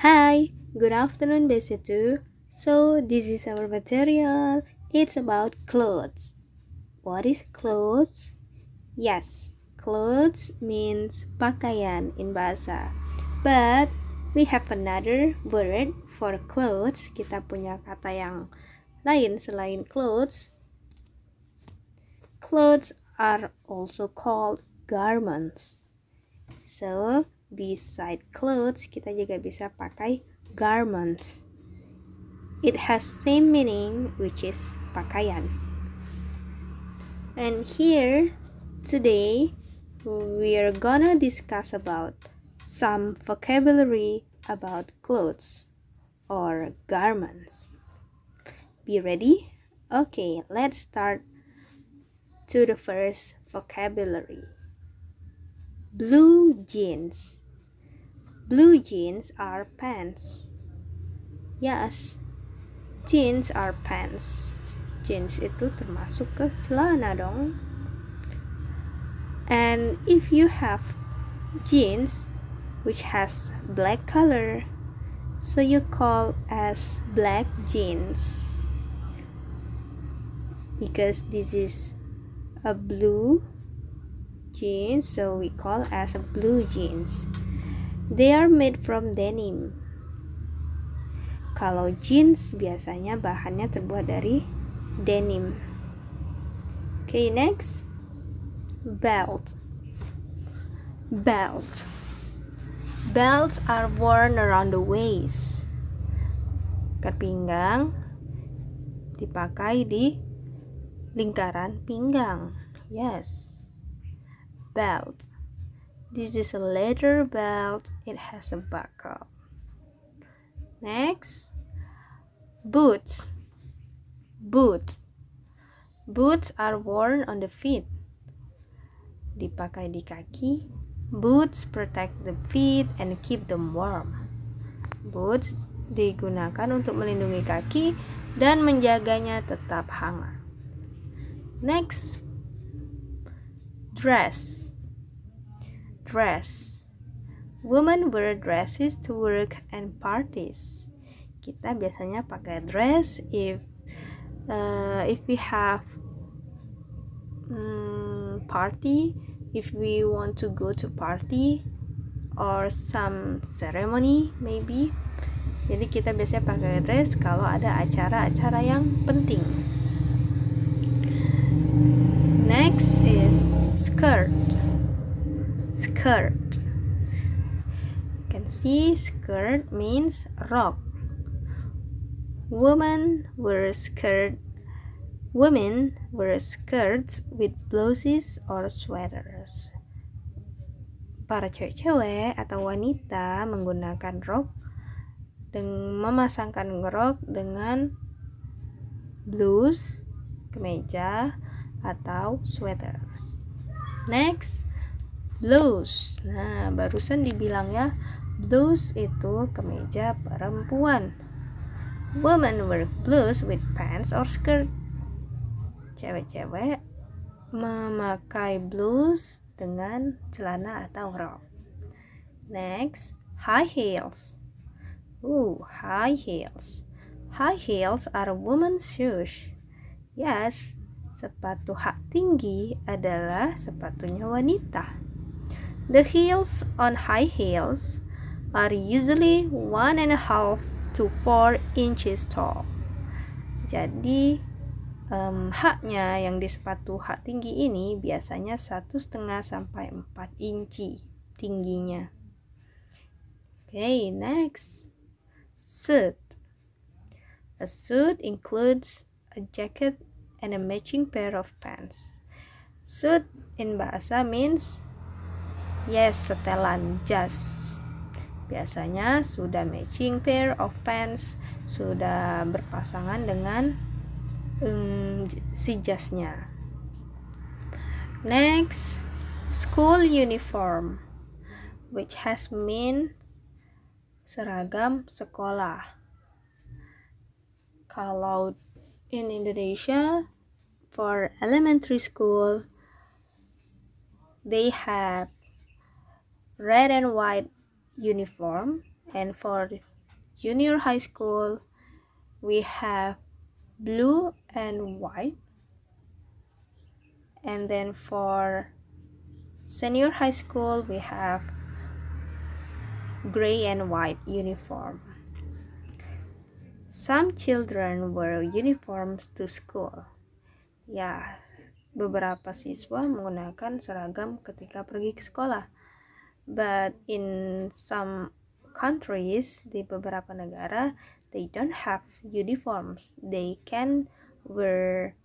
Hi, good afternoon, Besitu. So, this is our material. It's about clothes. What is clothes? Yes, clothes means pakaian in bahasa. But we have another word for clothes. Kita punya kata yang lain selain clothes. Clothes are also called garments. So, beside clothes, kita juga bisa pakai garments. It has same meaning, which is pakaian. And here, today, we are gonna discuss about some vocabulary about clothes or garments. Be ready? Okay, let's start to the first vocabulary. Blue jeans. Blue jeans are pants. Yes, jeans are pants. Jeans itu termasuk ke celana dong. And if you have jeans which has black color, so you call as black jeans. Because this is a blue jeans, so we call as a blue jeans. They are made from denim. Kalau jeans biasanya bahannya terbuat dari denim. Okay, next. Belt. Belt. Belts are worn around the waist. Ikat pinggang dipakai di lingkaran pinggang. Yes. Belt. This is a leather belt. It has a buckle. Next. Boots. Boots. Boots are worn on the feet. Dipakai di kaki. Boots protect the feet and keep them warm. Boots digunakan untuk melindungi kaki dan menjaganya tetap hangat. Next. Dress. Dress. Women wear dresses to work and parties. Kita biasanya pakai dress if we have party, if we want to go to party or some ceremony maybe. Jadi kita biasanya pakai dress kalau ada acara-acara yang penting. Next is skirt. Skirt. You can see skirt means rok. Women wear skirts with blouses or sweaters. Para cewek-cewek atau wanita menggunakan rok dan memasangkan rok dengan blouse, kemeja atau sweaters. Next, blouse. Nah, barusan dibilang ya, blouse itu kemeja perempuan. Women wear blouse with pants or skirt. Cewek-cewek memakai blouse dengan celana atau rok. Next, high heels. High heels. High heels are women's shoes. Yes, sepatu hak tinggi adalah sepatunya wanita. The heels on high heels are usually 1.5 to 4 inches tall. Jadi haknya yang di sepatu hak tinggi ini biasanya 1,5 sampai 4 inci tingginya. Okay, next. Suit. A suit includes a jacket and a matching pair of pants. Suit in bahasa means yes, setelan jas. Biasanya sudah matching pair of pants, sudah berpasangan dengan si jasnya. Next, school uniform, which has means seragam sekolah. Kalau in Indonesia, for elementary school, they have red and white uniform And for junior high school, we have blue and white. And then for senior high school, we have gray and white uniform. Some children wear uniforms to school. Ya, beberapa siswa menggunakan seragam ketika pergi ke sekolah. But in some countries, di beberapa negara, they don't have uniforms. They can wear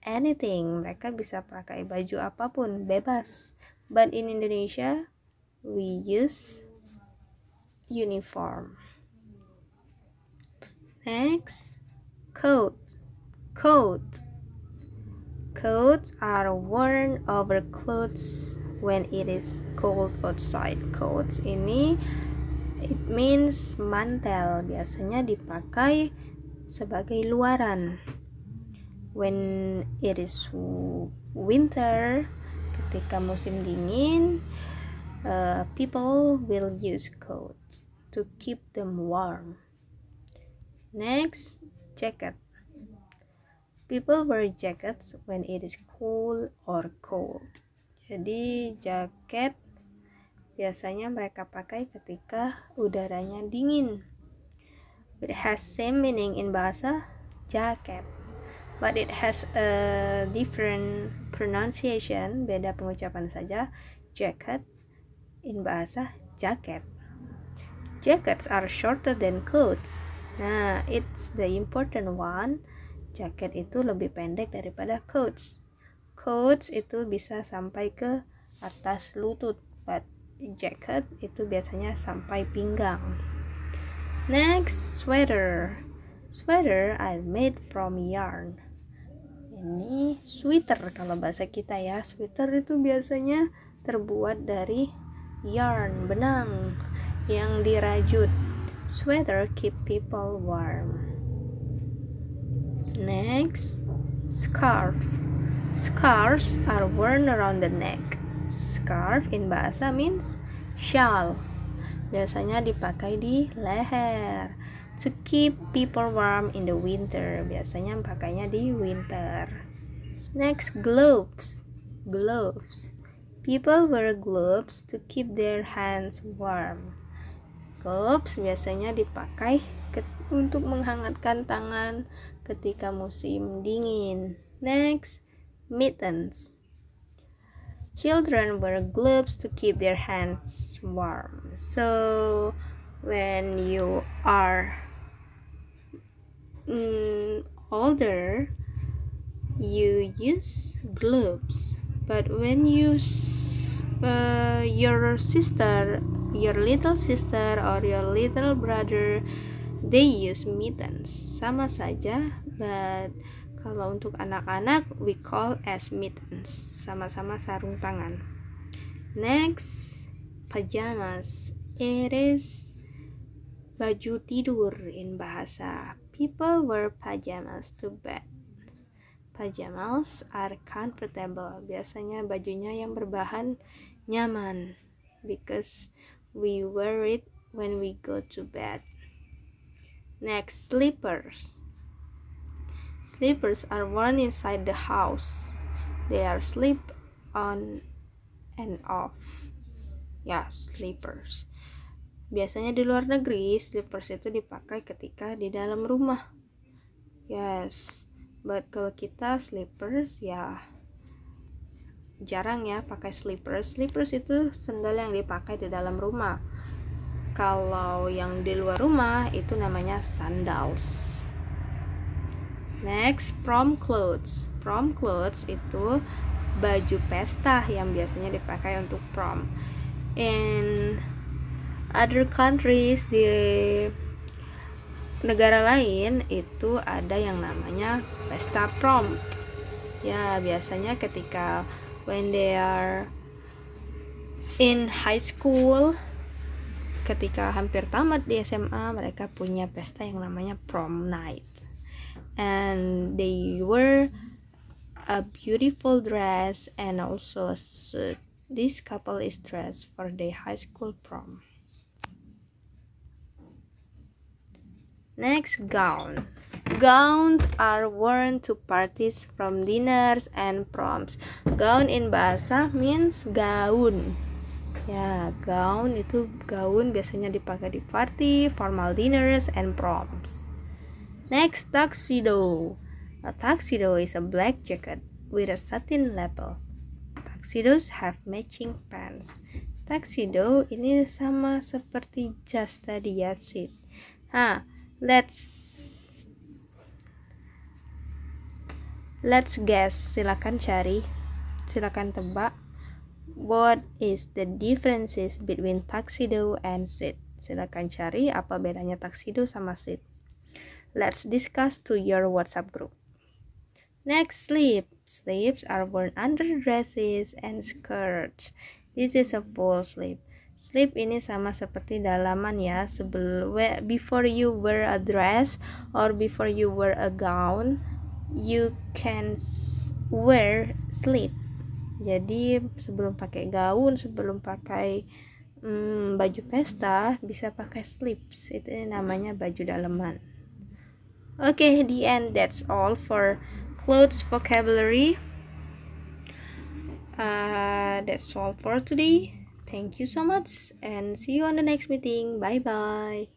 anything. Mereka bisa pakai baju apapun, bebas. But in Indonesia, we use uniform. Next, coat. Coats are worn over clothes when it is cold outside. Coats ini it means mantel, biasanya dipakai sebagai luaran. When it is winter, ketika musim dingin, people will use coats to keep them warm. Next, jacket. People wear jackets when it is cool or cold. Jadi jaket biasanya mereka pakai ketika udaranya dingin. It has same meaning in bahasa jacket, but it has a different pronunciation, beda pengucapan saja. Jacket in bahasa jacket. Jackets are shorter than coats. Nah, it's the important one. Jaket itu lebih pendek daripada coats. Coats itu bisa sampai ke atas lutut, but jacket itu biasanya sampai pinggang. Next, sweater. Sweater are made from yarn. Ini sweater kalau bahasa kita ya. Sweater itu biasanya terbuat dari yarn, benang yang dirajut. Sweater keep people warm. Next, scarf. Scarves are worn around the neck. Scarf in bahasa means shawl. Biasanya dipakai di leher. To keep people warm in the winter. Biasanya pakainya di winter. Next, gloves. Gloves. People wear gloves to keep their hands warm. Gloves biasanya dipakai untuk menghangatkan tangan ketika musim dingin. Next, mittens. Children wear gloves to keep their hands warm. So when you are older, you use gloves. But when your sister, your little sister or your little brother, they use mittens. Sama saja, but kalau untuk anak-anak we call as mittens. Sama-sama sarung tangan. Next, pajamas. It is baju tidur in bahasa. People wear pajamas to bed. Pajamas are comfortable. Biasanya bajunya yang berbahan nyaman, because we wear it when we go to bed. Next, slippers. Slippers are worn inside the house. They are slip on and off. Ya, slippers. Biasanya di luar negeri, slippers itu dipakai ketika di dalam rumah. Yes, but kalau kita slippers ya jarang ya pakai slippers. Slippers itu sendal yang dipakai di dalam rumah. Kalau yang di luar rumah itu namanya sandals. Next, prom clothes. Prom clothes itu baju pesta yang biasanya dipakai untuk prom. In other countries, di negara lain itu ada yang namanya pesta prom. Ya, biasanya ketika when they are in high school, ketika hampir tamat di SMA, mereka punya pesta yang namanya prom night. And they wear a beautiful dress and also a suit. This couple is dressed for their high school prom. Next, gown. Gowns are worn to parties from dinners and proms. Gown in bahasa means gaun. Ya, gaun itu gaun biasanya dipakai di party, formal dinners, and proms. Next, tuxedo. A tuxedo is a black jacket with a satin label. Tuxedos have matching pants. Tuxedo ini sama seperti jas tadi ya, Sid. Let's guess. Silakan cari, silakan tebak. What is the differences between tuxedo and suit? Silakan cari apa bedanya tuxedo sama suit. Let's discuss to your WhatsApp group. Next, sleeve. Sleeves are worn under dresses and skirts. This is a full sleeve. Sleeve ini sama seperti dalaman ya. Before you wear a dress or before you wear a gown, you can wear sleeve. Jadi sebelum pakai gaun, sebelum pakai baju pesta, bisa pakai sleeves. Itu namanya baju dalaman. Okay, the end. That's all for clothes vocabulary. That's all for today. Thank you so much and see you on the next meeting. Bye bye.